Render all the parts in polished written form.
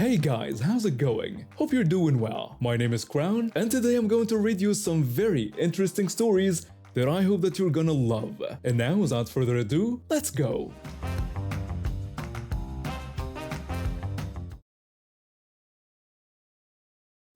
Hey guys, how's it going? Hope you're doing well. My name is Crown, and today I'm going to read you some very interesting stories that I hope that you're gonna love. And now, without further ado, let's go!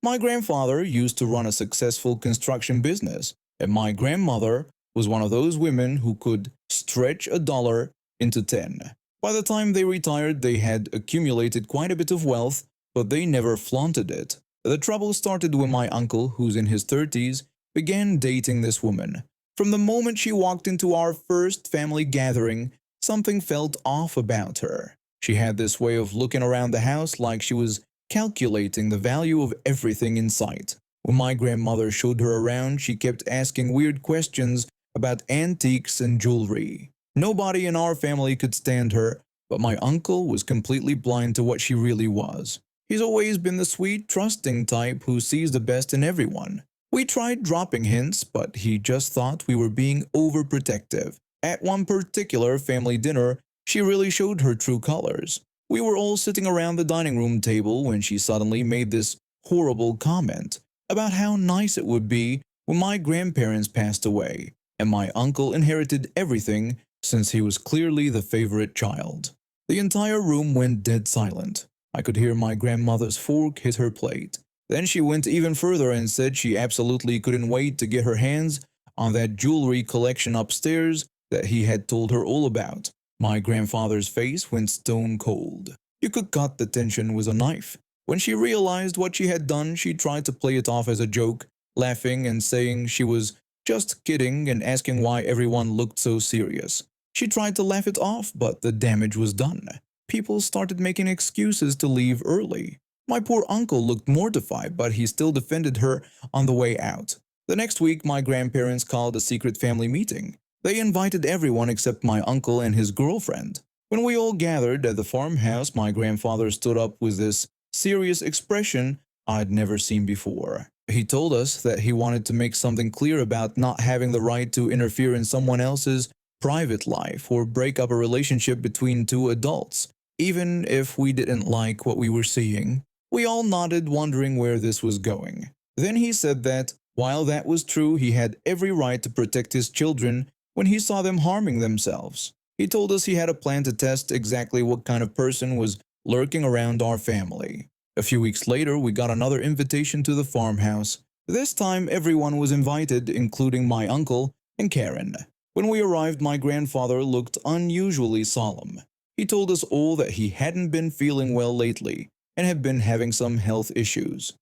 My grandfather used to run a successful construction business, and my grandmother was one of those women who could stretch a dollar into 10. By the time they retired, they had accumulated quite a bit of wealth, but they never flaunted it. The trouble started when my uncle, who's in his 30s, began dating this woman. From the moment she walked into our first family gathering, something felt off about her. She had this way of looking around the house like she was calculating the value of everything in sight. When my grandmother showed her around, she kept asking weird questions about antiques and jewelry. Nobody in our family could stand her, but my uncle was completely blind to what she really was. He's always been the sweet, trusting type who sees the best in everyone. We tried dropping hints, but he just thought we were being overprotective. At one particular family dinner, she really showed her true colors. We were all sitting around the dining room table when she suddenly made this horrible comment about how nice it would be when my grandparents passed away, and my uncle inherited everything since he was clearly the favorite child. The entire room went dead silent. I could hear my grandmother's fork hit her plate. Then she went even further and said she absolutely couldn't wait to get her hands on that jewelry collection upstairs that he had told her all about. My grandfather's face went stone cold. You could cut the tension with a knife. When she realized what she had done, she tried to play it off as a joke, laughing and saying she was just kidding and asking why everyone looked so serious. She tried to laugh it off, but the damage was done. People started making excuses to leave early. My poor uncle looked mortified, but he still defended her on the way out. The next week, my grandparents called a secret family meeting. They invited everyone except my uncle and his girlfriend. When we all gathered at the farmhouse, my grandfather stood up with this serious expression I'd never seen before. He told us that he wanted to make something clear about not having the right to interfere in someone else's private life or break up a relationship between two adults, even if we didn't like what we were seeing. We all nodded, wondering where this was going. Then he said that, while that was true, he had every right to protect his children when he saw them harming themselves. He told us he had a plan to test exactly what kind of person was lurking around our family. A few weeks later, we got another invitation to the farmhouse. This time, everyone was invited, including my uncle and Karen. When we arrived, my grandfather looked unusually solemn. He told us all that he hadn't been feeling well lately and had been having some health issues.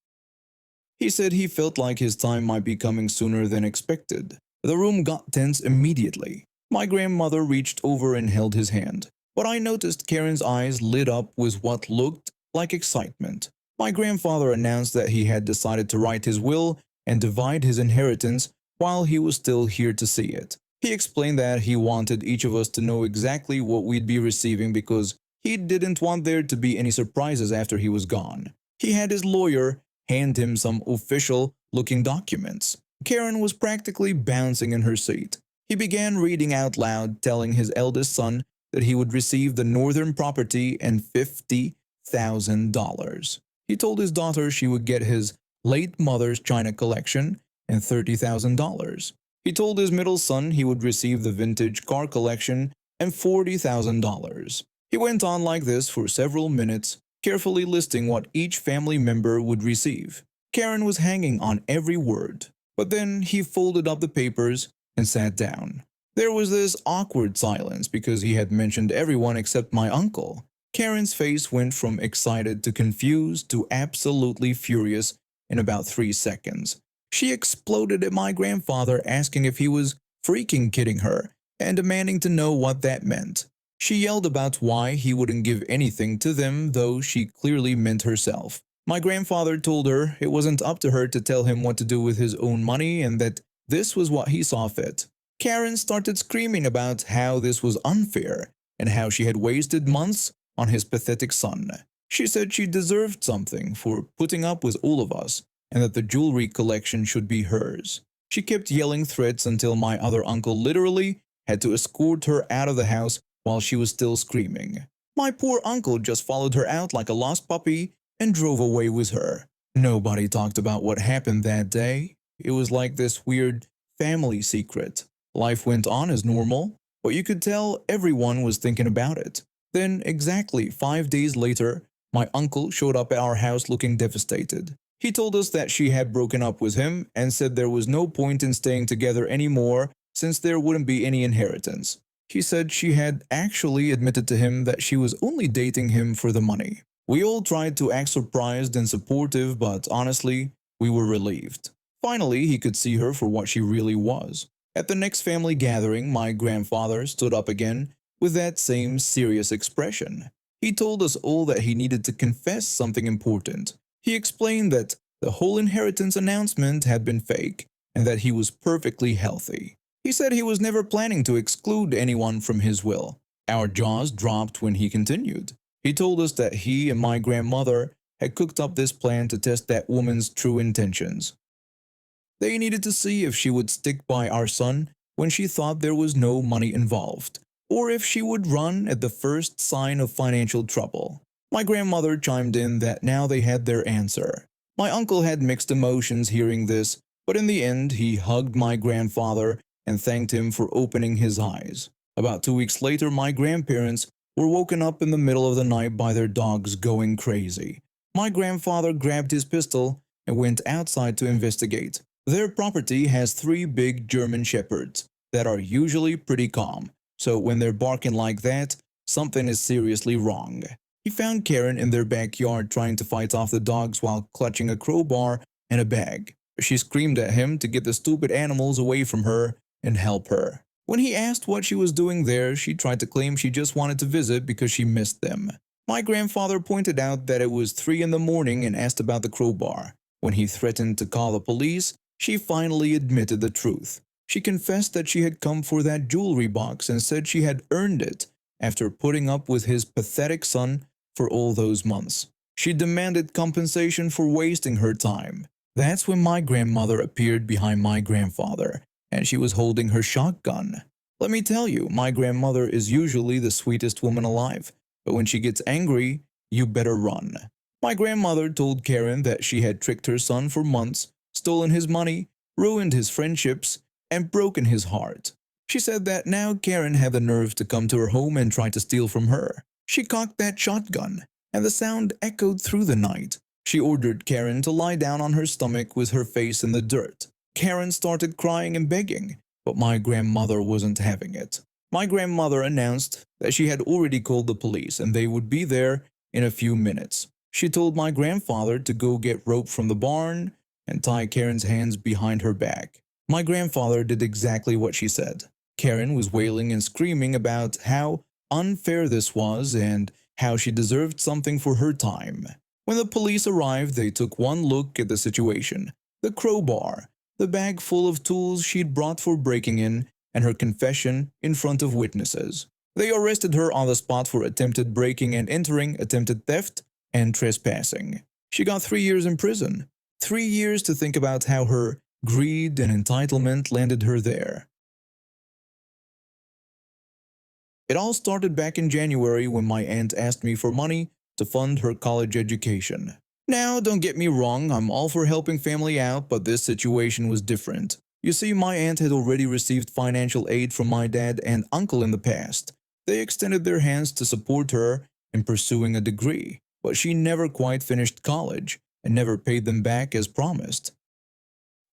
He said he felt like his time might be coming sooner than expected. The room got tense immediately. My grandmother reached over and held his hand, but I noticed Karen's eyes lit up with what looked like excitement. My grandfather announced that he had decided to write his will and divide his inheritance while he was still here to see it. He explained that he wanted each of us to know exactly what we'd be receiving because he didn't want there to be any surprises after he was gone. He had his lawyer hand him some official-looking documents. Karen was practically bouncing in her seat. He began reading out loud, telling his eldest son that he would receive the northern property and $50,000. He told his daughter she would get his late mother's china collection and $30,000. He told his middle son he would receive the vintage car collection and $40,000. He went on like this for several minutes, carefully listing what each family member would receive. Karen was hanging on every word. But then he folded up the papers and sat down. There was this awkward silence because he had mentioned everyone except my uncle. Karen's face went from excited to confused to absolutely furious in about 3 seconds. She exploded at my grandfather, asking if he was freaking kidding her and demanding to know what that meant. She yelled about why he wouldn't give anything to them, though she clearly meant herself. My grandfather told her it wasn't up to her to tell him what to do with his own money and that this was what he saw fit. Karen started screaming about how this was unfair and how she had wasted months on his pathetic son. She said she deserved something for putting up with all of us and that the jewelry collection should be hers. She kept yelling threats until my other uncle literally had to escort her out of the house while she was still screaming. My poor uncle just followed her out like a lost puppy and drove away with her. Nobody talked about what happened that day. It was like this weird family secret. Life went on as normal, but you could tell everyone was thinking about it. Then, exactly 5 days later, my uncle showed up at our house looking devastated. He told us that she had broken up with him and said there was no point in staying together anymore since there wouldn't be any inheritance. He said she had actually admitted to him that she was only dating him for the money. We all tried to act surprised and supportive, but honestly, we were relieved. Finally, he could see her for what she really was. At the next family gathering, my grandfather stood up again with that same serious expression. He told us all that he needed to confess something important. He explained that the whole inheritance announcement had been fake and that he was perfectly healthy. He said he was never planning to exclude anyone from his will. Our jaws dropped when he continued. He told us that he and my grandmother had cooked up this plan to test that woman's true intentions. They needed to see if she would stick by our son when she thought there was no money involved, or if she would run at the first sign of financial trouble. My grandmother chimed in that now they had their answer. My uncle had mixed emotions hearing this, but in the end he hugged my grandfather and thanked him for opening his eyes. About 2 weeks later, my grandparents were woken up in the middle of the night by their dogs going crazy. My grandfather grabbed his pistol and went outside to investigate. Their property has 3 big German shepherds that are usually pretty calm, so when they're barking like that, something is seriously wrong. He found Karen in their backyard trying to fight off the dogs while clutching a crowbar and a bag. She screamed at him to get the stupid animals away from her and help her. When he asked what she was doing there, she tried to claim she just wanted to visit because she missed them. My grandfather pointed out that it was 3 in the morning and asked about the crowbar. When he threatened to call the police, she finally admitted the truth. She confessed that she had come for that jewelry box and said she had earned it after putting up with his pathetic son for all those months. She demanded compensation for wasting her time. That's when my grandmother appeared behind my grandfather, and she was holding her shotgun. Let me tell you, my grandmother is usually the sweetest woman alive, but when she gets angry, you better run. My grandmother told Karen that she had tricked her son for months, stolen his money, ruined his friendships, and broken his heart. She said that now Karen had the nerve to come to her home and try to steal from her. She cocked that shotgun, and the sound echoed through the night. She ordered Karen to lie down on her stomach with her face in the dirt. Karen started crying and begging, but my grandmother wasn't having it. My grandmother announced that she had already called the police and they would be there in a few minutes. She told my grandfather to go get rope from the barn and tie Karen's hands behind her back. My grandfather did exactly what she said. Karen was wailing and screaming about how unfair this was and how she deserved something for her time. When the police arrived, they took one look at the situation: the crowbar, the bag full of tools she'd brought for breaking in, and her confession in front of witnesses. They arrested her on the spot for attempted breaking and entering, attempted theft, and trespassing. She got 3 years in prison. 3 years to think about how her greed and entitlement landed her there. It all started back in January when my aunt asked me for money to fund her college education. Now, don't get me wrong, I'm all for helping family out, but this situation was different. You see, my aunt had already received financial aid from my dad and uncle in the past. They extended their hands to support her in pursuing a degree, but she never quite finished college and never paid them back as promised.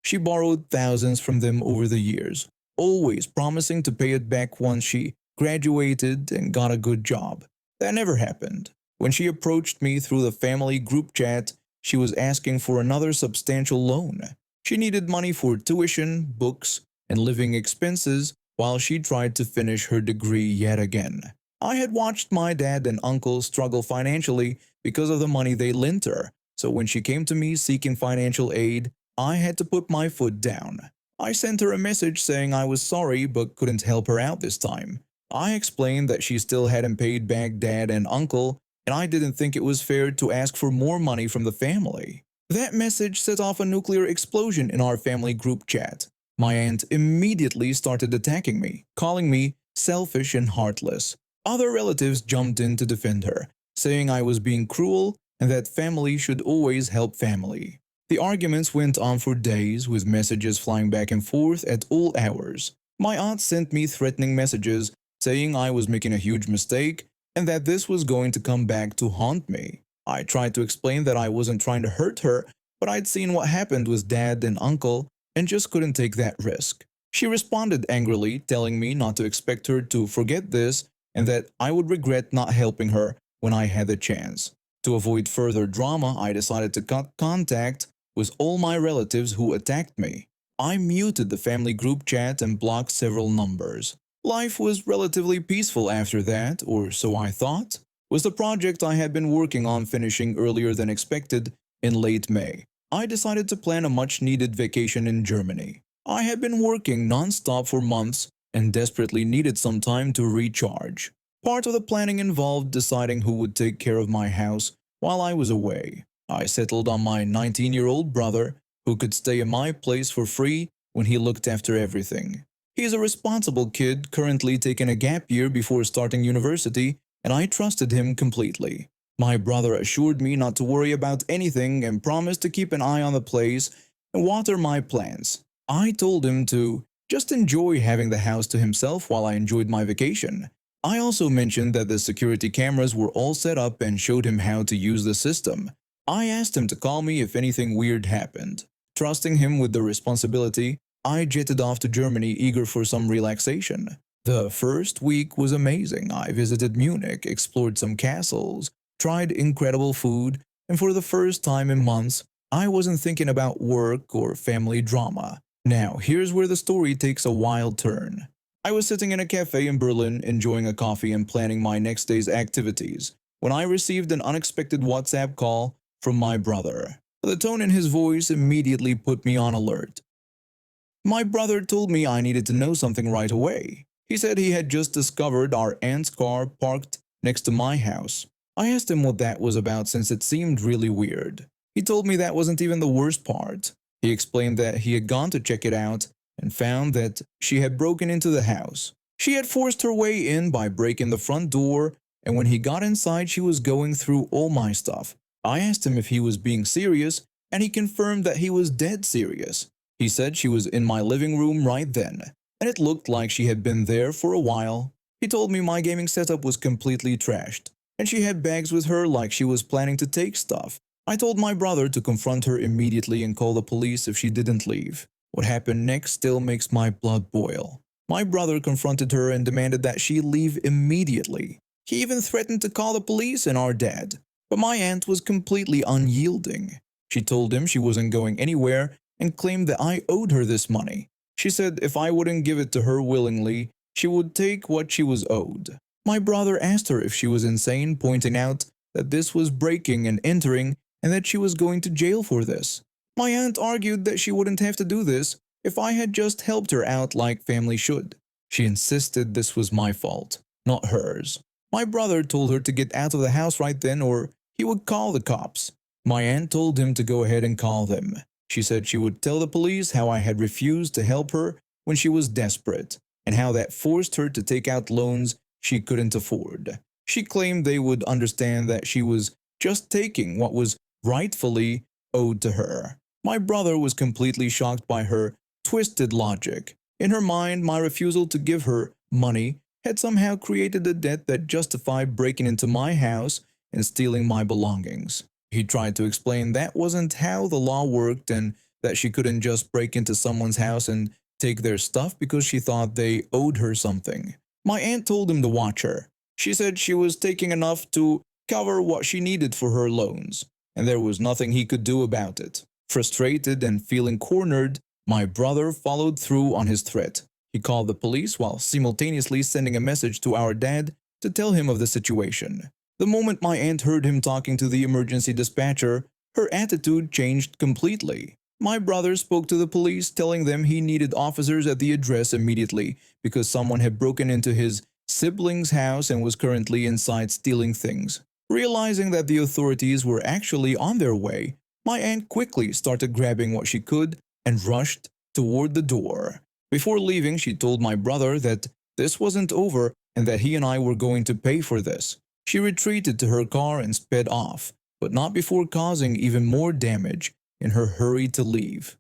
She borrowed thousands from them over the years, always promising to pay it back once she graduated and got a good job. That never happened. When she approached me through the family group chat, she was asking for another substantial loan. She needed money for tuition, books, and living expenses while she tried to finish her degree yet again. I had watched my dad and uncle struggle financially because of the money they lent her, so when she came to me seeking financial aid, I had to put my foot down. I sent her a message saying I was sorry but couldn't help her out this time. I explained that she still hadn't paid back dad and uncle, and I didn't think it was fair to ask for more money from the family. That message set off a nuclear explosion in our family group chat. My aunt immediately started attacking me, calling me selfish and heartless. Other relatives jumped in to defend her, saying I was being cruel and that family should always help family. The arguments went on for days, with messages flying back and forth at all hours. My aunt sent me threatening messages saying I was making a huge mistake and that this was going to come back to haunt me. I tried to explain that I wasn't trying to hurt her, but I'd seen what happened with dad and uncle and just couldn't take that risk. She responded angrily, telling me not to expect her to forget this and that I would regret not helping her when I had the chance. To avoid further drama, I decided to cut contact with all my relatives who attacked me. I muted the family group chat and blocked several numbers. Life was relatively peaceful after that, or so I thought, with the project I had been working on finishing earlier than expected in late May. I decided to plan a much-needed vacation in Germany. I had been working non-stop for months and desperately needed some time to recharge. Part of the planning involved deciding who would take care of my house while I was away. I settled on my 19-year-old brother, who could stay in my place for free when he looked after everything. He's a responsible kid currently taking a gap year before starting university, and I trusted him completely. My brother assured me not to worry about anything and promised to keep an eye on the place and water my plants. I told him to just enjoy having the house to himself while I enjoyed my vacation. I also mentioned that the security cameras were all set up and showed him how to use the system. I asked him to call me if anything weird happened. Trusting him with the responsibility, I jetted off to Germany eager for some relaxation. The first week was amazing. I visited Munich, explored some castles, tried incredible food, and for the first time in months, I wasn't thinking about work or family drama. Now, here's where the story takes a wild turn. I was sitting in a cafe in Berlin, enjoying a coffee and planning my next day's activities, when I received an unexpected WhatsApp call from my brother. The tone in his voice immediately put me on alert. My brother told me I needed to know something right away. He said he had just discovered our aunt's car parked next to my house. I asked him what that was about since it seemed really weird. He told me that wasn't even the worst part. He explained that he had gone to check it out and found that she had broken into the house. She had forced her way in by breaking the front door, and when he got inside she was going through all my stuff. I asked him if he was being serious, and he confirmed that he was dead serious. He said she was in my living room right then, and it looked like she had been there for a while. He told me my gaming setup was completely trashed, and she had bags with her like she was planning to take stuff. I told my brother to confront her immediately and call the police if she didn't leave. What happened next still makes my blood boil. My brother confronted her and demanded that she leave immediately. He even threatened to call the police and our dad. But my aunt was completely unyielding. She told him she wasn't going anywhere and claimed that I owed her this money. She said if I wouldn't give it to her willingly, she would take what she was owed. My brother asked her if she was insane, pointing out that this was breaking and entering and that she was going to jail for this. My aunt argued that she wouldn't have to do this if I had just helped her out like family should. She insisted this was my fault, not hers. My brother told her to get out of the house right then or he would call the cops. My aunt told him to go ahead and call them. She said she would tell the police how I had refused to help her when she was desperate, and how that forced her to take out loans she couldn't afford. She claimed they would understand that she was just taking what was rightfully owed to her. My brother was completely shocked by her twisted logic. In her mind, my refusal to give her money had somehow created a debt that justified breaking into my house and stealing my belongings. He tried to explain that wasn't how the law worked and that she couldn't just break into someone's house and take their stuff because she thought they owed her something. My aunt told him to watch her. She said she was taking enough to cover what she needed for her loans, and there was nothing he could do about it. Frustrated and feeling cornered, my brother followed through on his threat. He called the police while simultaneously sending a message to our dad to tell him of the situation. The moment my aunt heard him talking to the emergency dispatcher, her attitude changed completely. My brother spoke to the police, telling them he needed officers at the address immediately because someone had broken into his sibling's house and was currently inside stealing things. Realizing that the authorities were actually on their way, my aunt quickly started grabbing what she could and rushed toward the door. Before leaving, she told my brother that this wasn't over and that he and I were going to pay for this. She retreated to her car and sped off, but not before causing even more damage in her hurry to leave.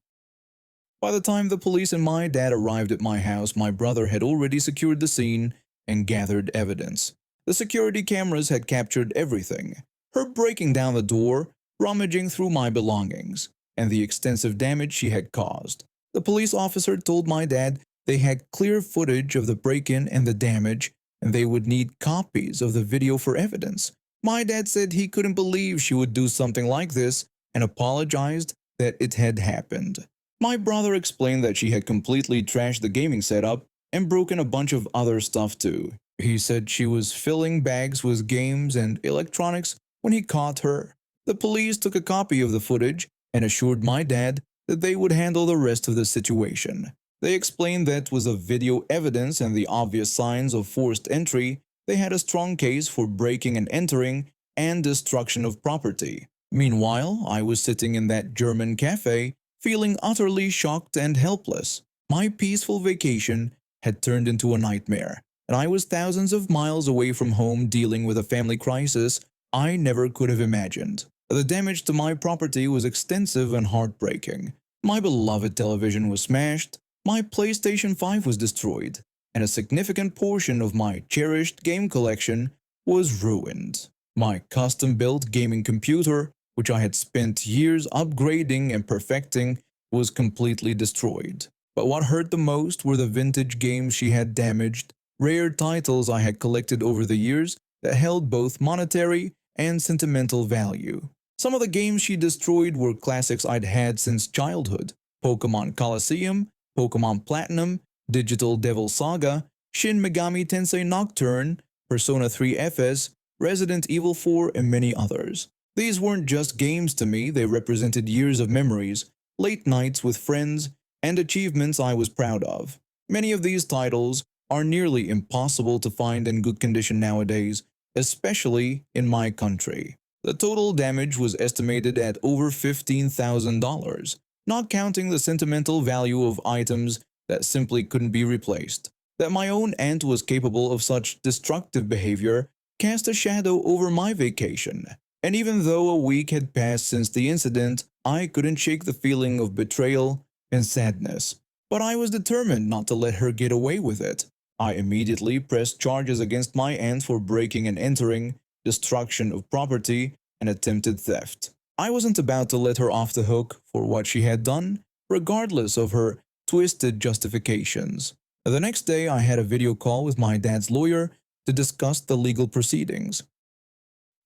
By the time the police and my dad arrived at my house, my brother had already secured the scene and gathered evidence. The security cameras had captured everything: her breaking down the door, rummaging through my belongings, and the extensive damage she had caused. The police officer told my dad they had clear footage of the break-in and the damage, and they would need copies of the video for evidence. My dad said he couldn't believe she would do something like this and apologized that it had happened. My brother explained that she had completely trashed the gaming setup and broken a bunch of other stuff too. He said she was filling bags with games and electronics when he caught her. The police took a copy of the footage and assured my dad that they would handle the rest of the situation. They explained that with the video evidence and the obvious signs of forced entry, they had a strong case for breaking and entering and destruction of property. Meanwhile, I was sitting in that German cafe, feeling utterly shocked and helpless. My peaceful vacation had turned into a nightmare, and I was thousands of miles away from home dealing with a family crisis I never could have imagined. The damage to my property was extensive and heartbreaking. My beloved television was smashed, my PlayStation 5 was destroyed, and a significant portion of my cherished game collection was ruined. My custom-built gaming computer, which I had spent years upgrading and perfecting, was completely destroyed. But what hurt the most were the vintage games she had damaged, rare titles I had collected over the years that held both monetary and sentimental value. Some of the games she destroyed were classics I'd had since childhood: Pokémon Colosseum, Pokémon Platinum, Digital Devil Saga, Shin Megami Tensei Nocturne, Persona 3 FS, Resident Evil 4, and many others. These weren't just games to me, they represented years of memories, late nights with friends, and achievements I was proud of. Many of these titles are nearly impossible to find in good condition nowadays, especially in my country. The total damage was estimated at over $15,000, not counting the sentimental value of items that simply couldn't be replaced. That my own aunt was capable of such destructive behavior cast a shadow over my vacation. And even though a week had passed since the incident, I couldn't shake the feeling of betrayal and sadness. But I was determined not to let her get away with it. I immediately pressed charges against my aunt for breaking and entering, destruction of property, and attempted theft. I wasn't about to let her off the hook for what she had done, regardless of her twisted justifications. The next day, I had a video call with my dad's lawyer to discuss the legal proceedings.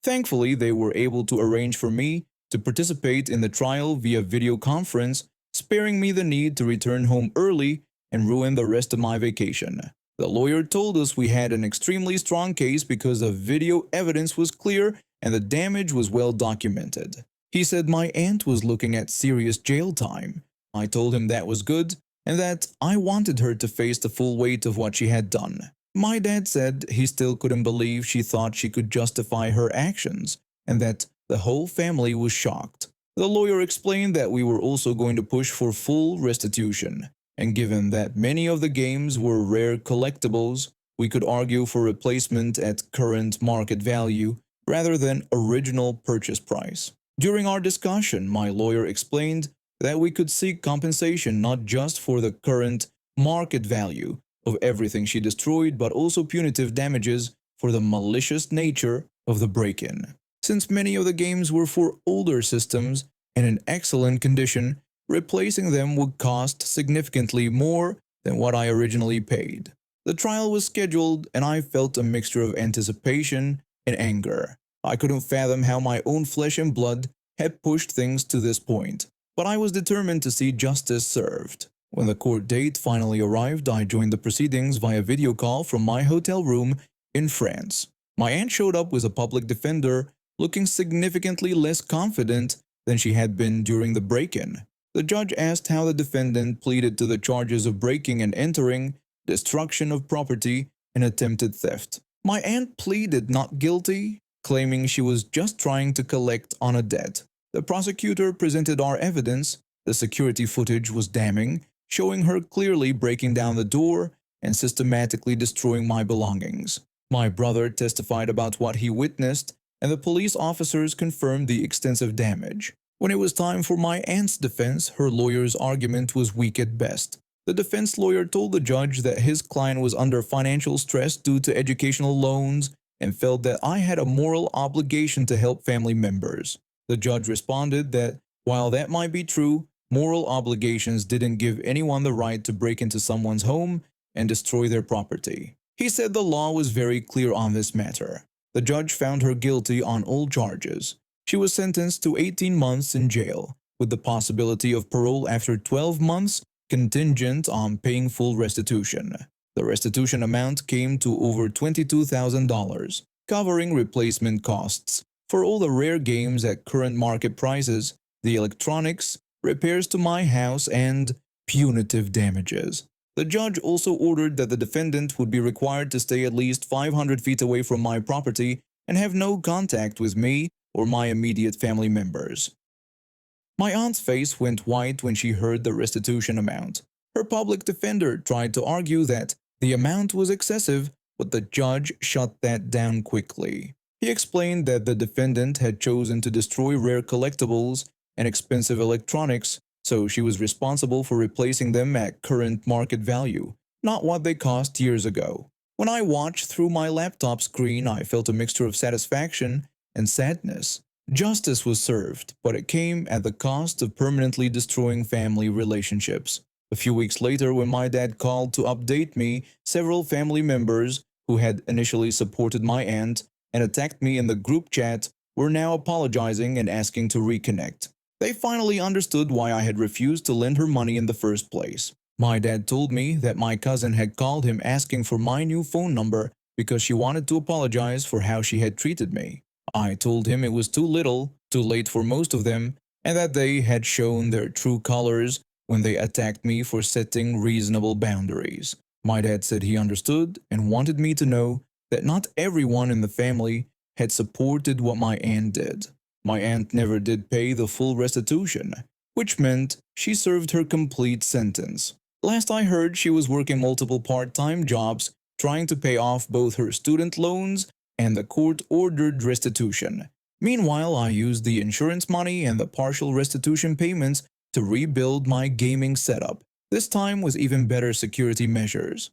Thankfully, they were able to arrange for me to participate in the trial via video conference, sparing me the need to return home early and ruin the rest of my vacation. The lawyer told us we had an extremely strong case because the video evidence was clear and the damage was well documented. He said my aunt was looking at serious jail time. I told him that was good and that I wanted her to face the full weight of what she had done. My dad said he still couldn't believe she thought she could justify her actions and that the whole family was shocked. The lawyer explained that we were also going to push for full restitution, and given that many of the games were rare collectibles, we could argue for replacement at current market value rather than original purchase price. During our discussion, my lawyer explained that we could seek compensation not just for the current market value of everything she destroyed, but also punitive damages for the malicious nature of the break-in. Since many of the games were for older systems and in excellent condition, replacing them would cost significantly more than what I originally paid. The trial was scheduled and I felt a mixture of anticipation and anger. I couldn't fathom how my own flesh and blood had pushed things to this point, but I was determined to see justice served. When the court date finally arrived, I joined the proceedings via video call from my hotel room in France. My aunt showed up with a public defender, looking significantly less confident than she had been during the break-in. The judge asked how the defendant pleaded to the charges of breaking and entering, destruction of property, and attempted theft. My aunt pleaded not guilty, claiming she was just trying to collect on a debt. The prosecutor presented our evidence. The security footage was damning, showing her clearly breaking down the door and systematically destroying my belongings. My brother testified about what he witnessed and the police officers confirmed the extensive damage. When it was time for my aunt's defense, her lawyer's argument was weak at best. The defense lawyer told the judge that his client was under financial stress due to educational loans and felt that I had a moral obligation to help family members. The judge responded that while that might be true, moral obligations didn't give anyone the right to break into someone's home and destroy their property. He said the law was very clear on this matter. The judge found her guilty on all charges. She was sentenced to 18 months in jail, with the possibility of parole after 12 months, contingent on paying full restitution. The restitution amount came to over $22,000, covering replacement costs for all the rare games at current market prices, the electronics, repairs to my house, and punitive damages. The judge also ordered that the defendant would be required to stay at least 500 feet away from my property and have no contact with me or my immediate family members. My aunt's face went white when she heard the restitution amount. Her public defender tried to argue that the amount was excessive, but the judge shut that down quickly. He explained that the defendant had chosen to destroy rare collectibles and expensive electronics, so she was responsible for replacing them at current market value, not what they cost years ago. When I watched through my laptop screen, I felt a mixture of satisfaction and sadness. Justice was served, but it came at the cost of permanently destroying family relationships. A few weeks later, when my dad called to update me, several family members who had initially supported my aunt and attacked me in the group chat were now apologizing and asking to reconnect. They finally understood why I had refused to lend her money in the first place. My dad told me that my cousin had called him asking for my new phone number because she wanted to apologize for how she had treated me. I told him it was too little, too late for most of them, and that they had shown their true colors when they attacked me for setting reasonable boundaries. My dad said he understood and wanted me to know that not everyone in the family had supported what my aunt did. My aunt never did pay the full restitution, which meant she served her complete sentence. Last I heard, she was working multiple part-time jobs trying to pay off both her student loans and the court-ordered restitution. Meanwhile, I used the insurance money and the partial restitution payments to rebuild my gaming setup, this time with even better security measures.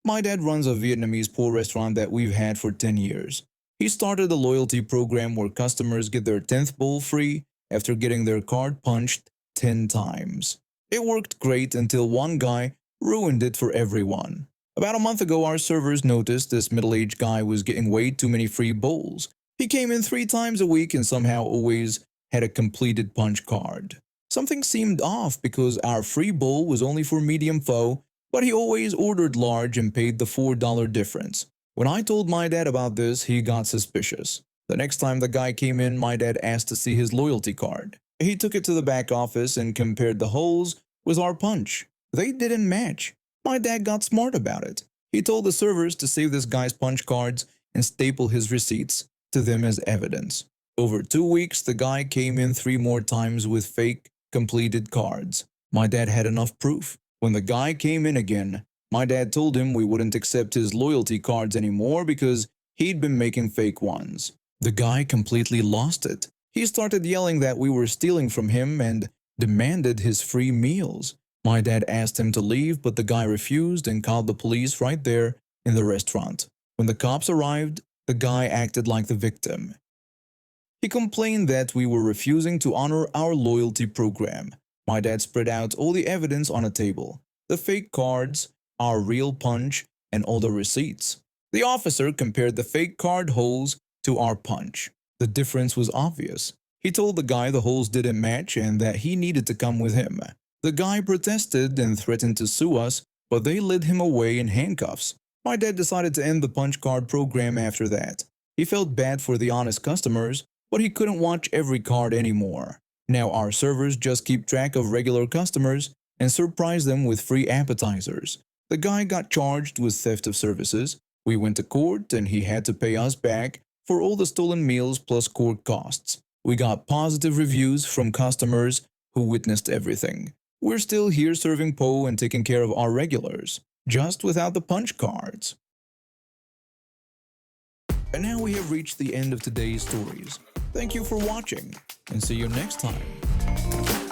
My dad runs a Vietnamese po restaurant that we've had for 10 years. He started a loyalty program where customers get their 10th bowl free after getting their card punched 10 times. It worked great until one guy ruined it for everyone. About a month ago, our servers noticed this middle-aged guy was getting way too many free bowls. He came in 3 times a week and somehow always had a completed punch card. Something seemed off because our free bowl was only for medium pho, but he always ordered large and paid the $4 difference. When I told my dad about this, he got suspicious. The next time the guy came in, my dad asked to see his loyalty card. He took it to the back office and compared the holes with our punch. They didn't match. My dad got smart about it. He told the servers to save this guy's punch cards and staple his receipts to them as evidence. Over 2 weeks, the guy came in 3 more times with fake, completed cards. My dad had enough proof. When the guy came in again, my dad told him we wouldn't accept his loyalty cards anymore because he'd been making fake ones. The guy completely lost it. He started yelling that we were stealing from him and demanded his free meals. My dad asked him to leave, but the guy refused and called the police right there in the restaurant. When the cops arrived, the guy acted like the victim. He complained that we were refusing to honor our loyalty program. My dad spread out all the evidence on a table: the fake cards, our real punch, and all the receipts. The officer compared the fake card holes to our punch. The difference was obvious. He told the guy the holes didn't match and that he needed to come with him. The guy protested and threatened to sue us, but they led him away in handcuffs. My dad decided to end the punch card program after that. He felt bad for the honest customers, but he couldn't watch every card anymore. Now our servers just keep track of regular customers and surprise them with free appetizers. The guy got charged with theft of services. We went to court and he had to pay us back for all the stolen meals plus court costs. We got positive reviews from customers who witnessed everything. We're still here serving po and taking care of our regulars, just without the punch cards. And now we have reached the end of today's stories. Thank you for watching, and see you next time.